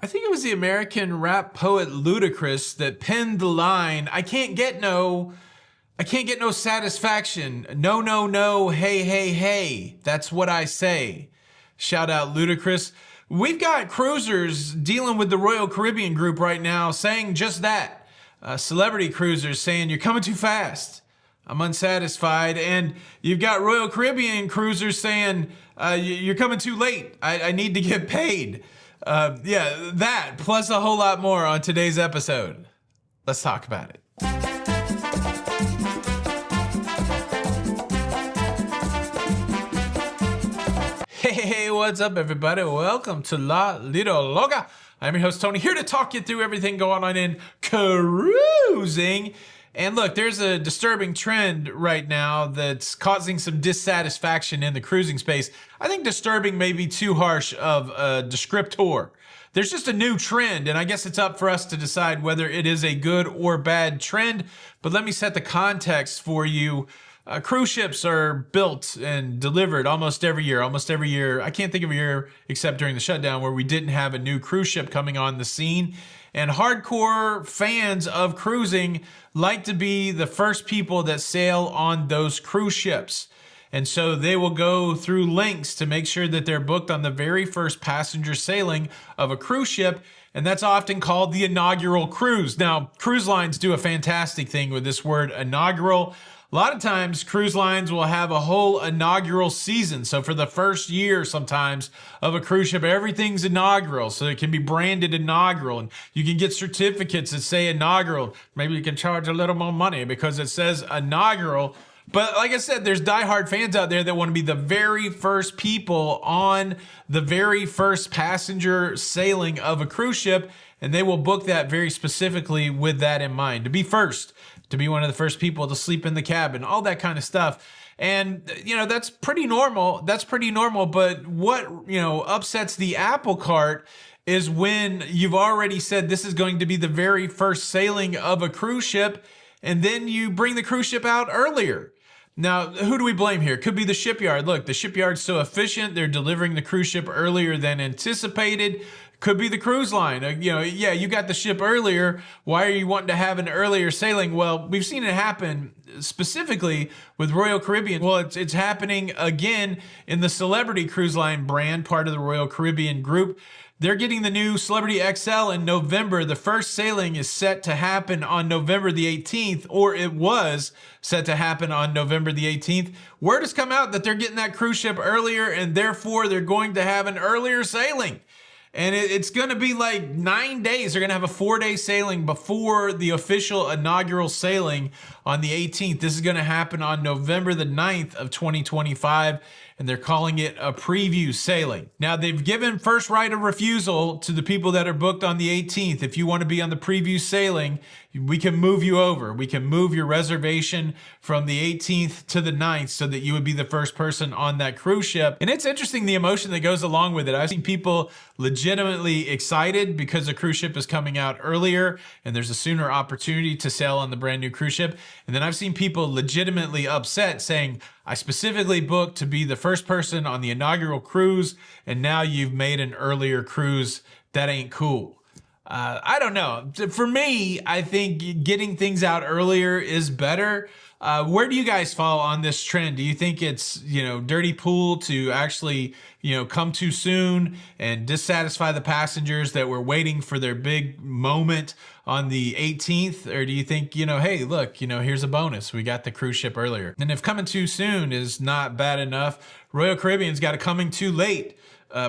I think it was the American rap poet Ludacris that penned the line, I can't get no satisfaction. No, no, no, hey, hey, hey. That's what I say. Shout out Ludacris. We've got cruisers dealing with the Royal Caribbean group right now saying just that. Celebrity cruisers saying you're coming too fast. I'm unsatisfied. And you've got Royal Caribbean cruisers saying you're coming too late. I need to get paid. Yeah, that plus a whole lot more on today's episode. Let's talk about it. Hey, what's up, everybody? Welcome to La Little Loga. I'm your host, Tony, here to talk you through everything going on in cruising. And look, there's a disturbing trend right now that's causing some dissatisfaction in the cruising space. I think disturbing may be too harsh of a descriptor. There's just a new trend, and I guess it's up for us to decide whether it is a good or bad trend. But let me set the context for you. Cruise ships are built and delivered almost every year. I can't think of a year except during the shutdown where we didn't have a new cruise ship coming on the scene. And hardcore fans of cruising like to be the first people that sail on those cruise ships. And so they will go through lengths to make sure that they're booked on the very first passenger sailing of a cruise ship. And that's often called the inaugural cruise. Now, cruise lines do a fantastic thing with this word inaugural. A lot of times cruise lines will have a whole inaugural season. So for the first year sometimes of a cruise ship, everything's inaugural. So it can be branded inaugural and you can get certificates that say inaugural. Maybe you can charge a little more money because it says inaugural. But like I said, there's diehard fans out there that want to be the very first people on the very first passenger sailing of a cruise ship. And they will book that very specifically with that in mind. To be first, to be one of the first people to sleep in the cabin, all that kind of stuff. And, you know, that's pretty normal. But what, upsets the apple cart is when you've already said this is going to be the very first sailing of a cruise ship, and then you bring the cruise ship out earlier. Now, who do we blame here? Could be the shipyard. Look, the shipyard's so efficient, they're delivering the cruise ship earlier than anticipated. Could be the cruise line. You got the ship earlier. Why are you wanting to have an earlier sailing? Well, we've seen it happen specifically with Royal Caribbean. Well, it's happening again in the Celebrity Cruise Line brand, part of the Royal Caribbean group. They're getting the new Celebrity XL in November. The first sailing is set to happen on November the 18th, or it was set to happen on November the 18th. Word has come out that they're getting that cruise ship earlier, and therefore they're going to have an earlier sailing. And it's going to be like 9 days. They're going to have a 4-day sailing before the official inaugural sailing on the 18th. This is going to happen on November the 9th of 2025. And they're calling it a preview sailing. Now, they've given first right of refusal to the people that are booked on the 18th. If you want to be on the preview sailing, we can move you over. We can move your reservation from the 18th to the 9th so that you would be the first person on that cruise ship. And it's interesting the emotion that goes along with it. I've seen people legitimately excited because the cruise ship is coming out earlier and there's a sooner opportunity to sail on the brand new cruise ship. And then I've seen people legitimately upset saying, I specifically booked to be the first person on the inaugural cruise, and now you've made an earlier cruise. That ain't cool. I don't know. For me, I think getting things out earlier is better. Where do you guys fall on this trend? Do you think it's, dirty pool to actually, come too soon and dissatisfy the passengers that were waiting for their big moment on the 18th? Or do you think, hey, look, here's a bonus. We got the cruise ship earlier. And if coming too soon is not bad enough, Royal Caribbean's got a coming too late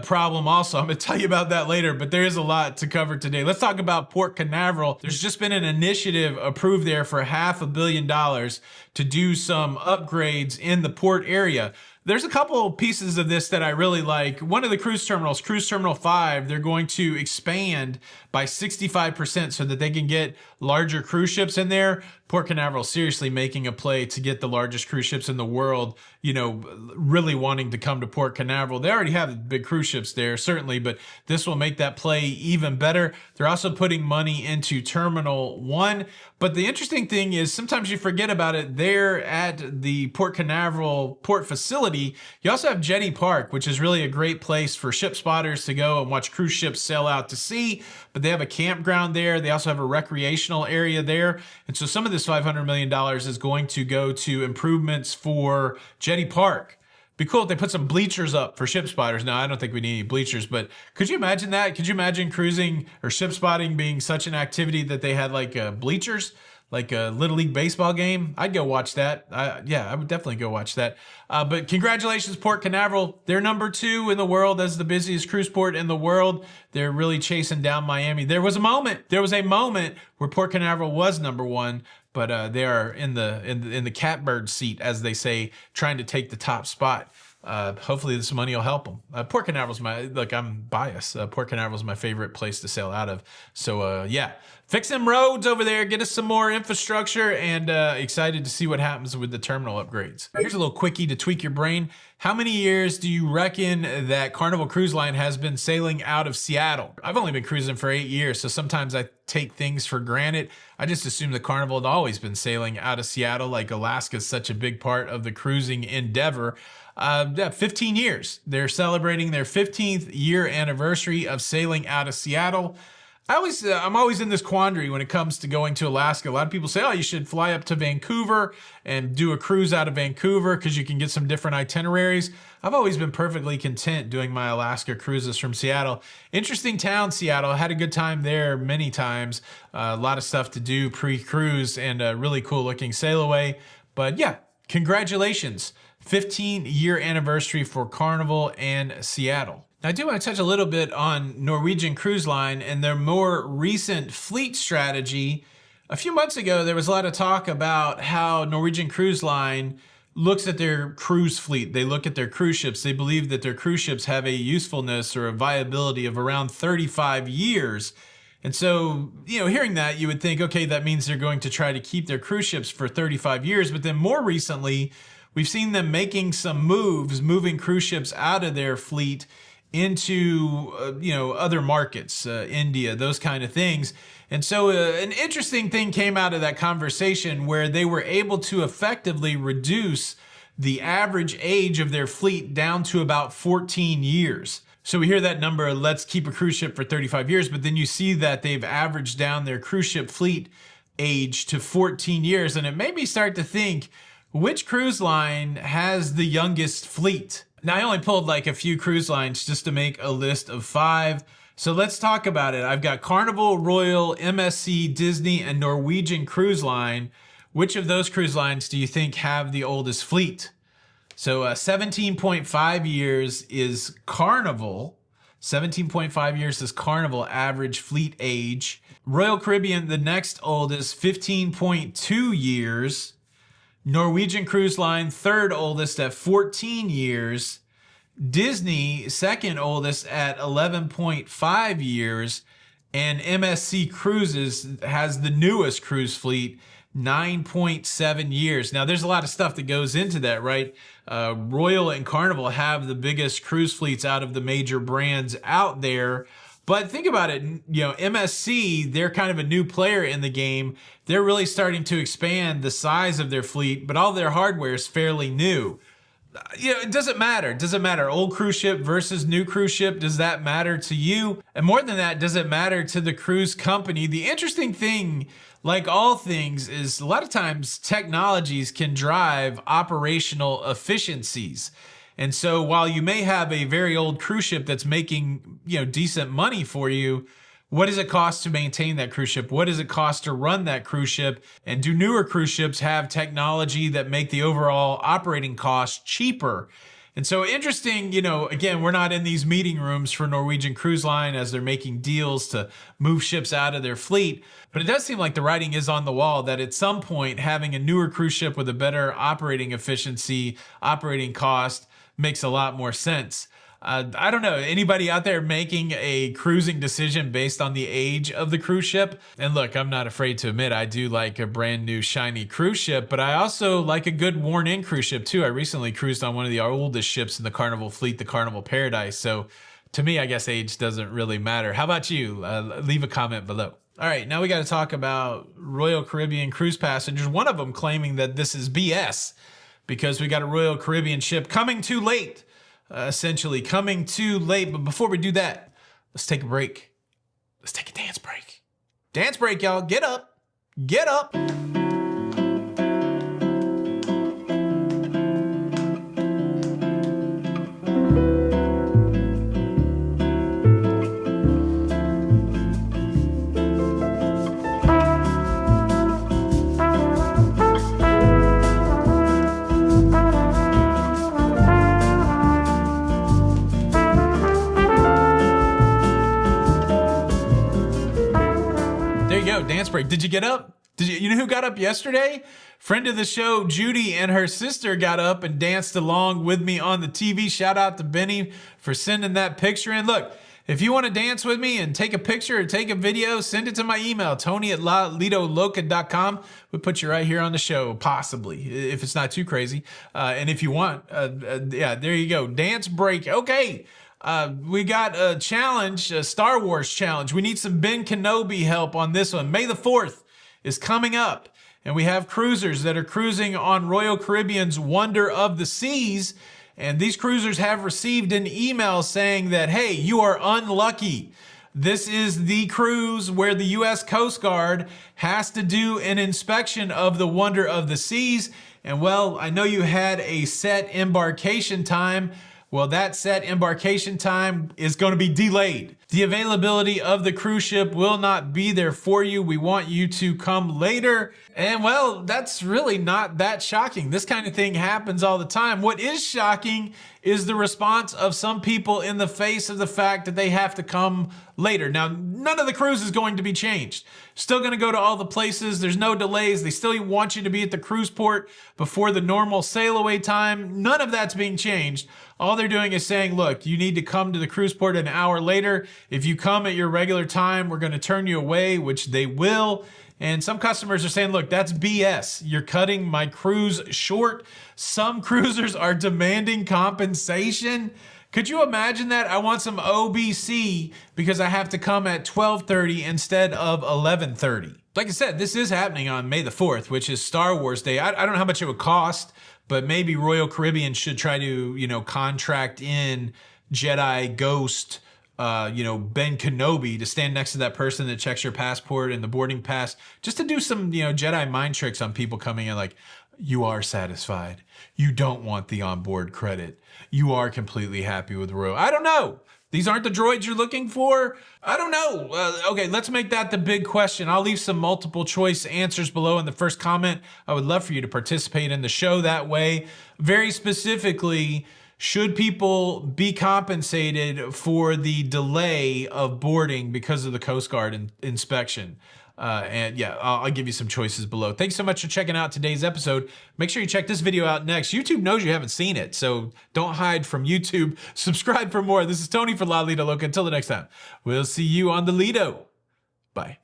problem also. I'm going to tell you about that later, but there is a lot to cover today. Let's talk about Port Canaveral. There's just been an initiative approved there for $500 million to do some upgrades in the port area. There's a couple of pieces of this that I really like. One of the cruise terminals, Cruise Terminal 5, they're going to expand by 65% so that they can get larger cruise ships in there. Port Canaveral seriously making a play to get the largest cruise ships in the world, really wanting to come to Port Canaveral. They already have big cruise ships there, certainly, but this will make that play even better. They're also putting money into Terminal 1. But the interesting thing is sometimes you forget about it. There at the Port Canaveral port facility, you also have Jetty Park, which is really a great place for ship spotters to go and watch cruise ships sail out to sea. But they have a campground there. They also have a recreational area there. And so some of this $500 million is going to go to improvements for Jetty Park. Be cool if they put some bleachers up for ship spotters. Now, I don't think we need any bleachers, but could you imagine that? Could you imagine cruising or ship spotting being such an activity that they had like bleachers, like a Little League baseball game? I'd go watch that. Yeah, I would definitely go watch that. But congratulations, Port Canaveral. They're number 2 in the world as the busiest cruise port in the world. They're really chasing down Miami. There was a moment where Port Canaveral was number 1. But they are in the catbird seat, as they say, trying to take the top spot. Hopefully this money will help them. Port Canaveral's I'm biased. Port Canaveral's my favorite place to sail out of. So yeah, fix them roads over there, get us some more infrastructure, and excited to see what happens with the terminal upgrades. Here's a little quickie to tweak your brain. How many years do you reckon that Carnival Cruise Line has been sailing out of Seattle? I've only been cruising for 8 years, so sometimes I take things for granted. I just assume the Carnival had always been sailing out of Seattle, like Alaska is such a big part of the cruising endeavor. 15 years. They're celebrating their 15th year anniversary of sailing out of Seattle. I'm always in this quandary when it comes to going to Alaska. A lot of people say, oh, you should fly up to Vancouver and do a cruise out of Vancouver because you can get some different itineraries. I've always been perfectly content doing my Alaska cruises from Seattle. Interesting town, Seattle. I had a good time there many times. A lot of stuff to do pre-cruise and a really cool looking sail away. But yeah, congratulations. 15-year anniversary for Carnival and Seattle. Now, I do want to touch a little bit on Norwegian Cruise Line and their more recent fleet strategy. A few months ago, there was a lot of talk about how Norwegian Cruise Line looks at their cruise fleet. They look at their cruise ships. They believe that their cruise ships have a usefulness or a viability of around 35 years. And so, hearing that, you would think, okay, that means they're going to try to keep their cruise ships for 35 years. But then more recently, we've seen them making some moves, moving cruise ships out of their fleet into, other markets, India, those kind of things. And so an interesting thing came out of that conversation where they were able to effectively reduce the average age of their fleet down to about 14 years. So we hear that number, let's keep a cruise ship for 35 years, but then you see that they've averaged down their cruise ship fleet age to 14 years. And it made me start to think, which cruise line has the youngest fleet? Now, I only pulled like a few cruise lines just to make a list of 5. So let's talk about it. I've got Carnival, Royal, MSC, Disney, and Norwegian Cruise Line. Which of those cruise lines do you think have the oldest fleet? So 17.5 years is Carnival. 17.5 years is Carnival average fleet age. Royal Caribbean, the next oldest, 15.2 years. Norwegian Cruise Line, third oldest at 14 years. Disney, second oldest at 11.5 years. And MSC Cruises has the newest cruise fleet, 9.7 years. Now, there's a lot of stuff that goes into that, right? Royal and Carnival have the biggest cruise fleets out of the major brands out there. But think about it, MSC, they're kind of a new player in the game. They're really starting to expand the size of their fleet, but all their hardware is fairly new. It doesn't matter. Does it matter? Old cruise ship versus new cruise ship? Does that matter to you? And more than that, does it matter to the cruise company? The interesting thing, like all things, is a lot of times technologies can drive operational efficiencies. And so while you may have a very old cruise ship that's making, decent money for you, what does it cost to maintain that cruise ship? What does it cost to run that cruise ship? And do newer cruise ships have technology that make the overall operating costs cheaper? And so interesting, again, we're not in these meeting rooms for Norwegian Cruise Line as they're making deals to move ships out of their fleet. But it does seem like the writing is on the wall that at some point having a newer cruise ship with a better operating efficiency, operating cost makes a lot more sense. I don't know. Anybody out there making a cruising decision based on the age of the cruise ship? And look, I'm not afraid to admit I do like a brand new shiny cruise ship, but I also like a good worn in cruise ship too. I recently cruised on one of the oldest ships in the Carnival fleet, the Carnival Paradise. So to me, I guess age doesn't really matter. How about you? Leave a comment below. All right, now we got to talk about Royal Caribbean cruise passengers. One of them claiming that this is BS because we got a Royal Caribbean ship coming too late, essentially coming too late. But before we do that, let's take a break. Let's take a dance break. Dance break, y'all. Get up. Get up. There you go, dance break. Did you get up? You know who got up yesterday? Friend of the show, Judy, and her sister got up and danced along with me on the TV. Shout out to Benny for sending that picture in. Look, if you want to dance with me and take a picture or take a video, send it to my email, tony@lalidoloca.com. We'll put you right here on the show, possibly, if it's not too crazy. And if you want, yeah, there you go. Dance break. Okay. We got a challenge, a Star Wars challenge. We need some Ben Kenobi help on this one. May the 4th is coming up, and we have cruisers that are cruising on Royal Caribbean's Wonder of the Seas, and these cruisers have received an email saying that, hey, you are unlucky. This is the cruise where the U.S. Coast Guard has to do an inspection of the Wonder of the Seas, and well, I know you had a set embarkation time. Well, that set embarkation time is going to be delayed. The availability of the cruise ship will not be there for you. We want you to come later. And well, that's really not that shocking. This kind of thing happens all the time. What is shocking is the response of some people in the face of the fact that they have to come later. Now, none of the cruise is going to be changed. Still going to go to all the places. There's no delays. They still want you to be at the cruise port before the normal sail away time. None of that's being changed. All they're doing is saying, look, you need to come to the cruise port an hour later. If you come at your regular time, we're going to turn you away, which they will. And some customers are saying, look, that's BS. You're cutting my cruise short. Some cruisers are demanding compensation. Could you imagine that? I want some OBC because I have to come at 12:30 instead of 11:30. Like I said, this is happening on May the 4th, which is Star Wars Day. I don't know how much it would cost, but maybe Royal Caribbean should try to, contract in Jedi Ghost, Ben Kenobi to stand next to that person that checks your passport and the boarding pass, just to do some, Jedi mind tricks on people coming in like, you are satisfied. You don't want the onboard credit. You are completely happy with Royal. I don't know. These aren't the droids you're looking for? I don't know. Okay, let's make that the big question. I'll leave some multiple choice answers below in the first comment. I would love for you to participate in the show that way. Very specifically, should people be compensated for the delay of boarding because of the Coast Guard inspection? And yeah, I'll give you some choices below. Thanks so much for checking out today's episode. Make sure you check this video out next. YouTube knows you haven't seen it, so don't hide from YouTube. Subscribe for more. This is Tony for La Lido Loca. Until the next time, we'll see you on the Lido. Bye.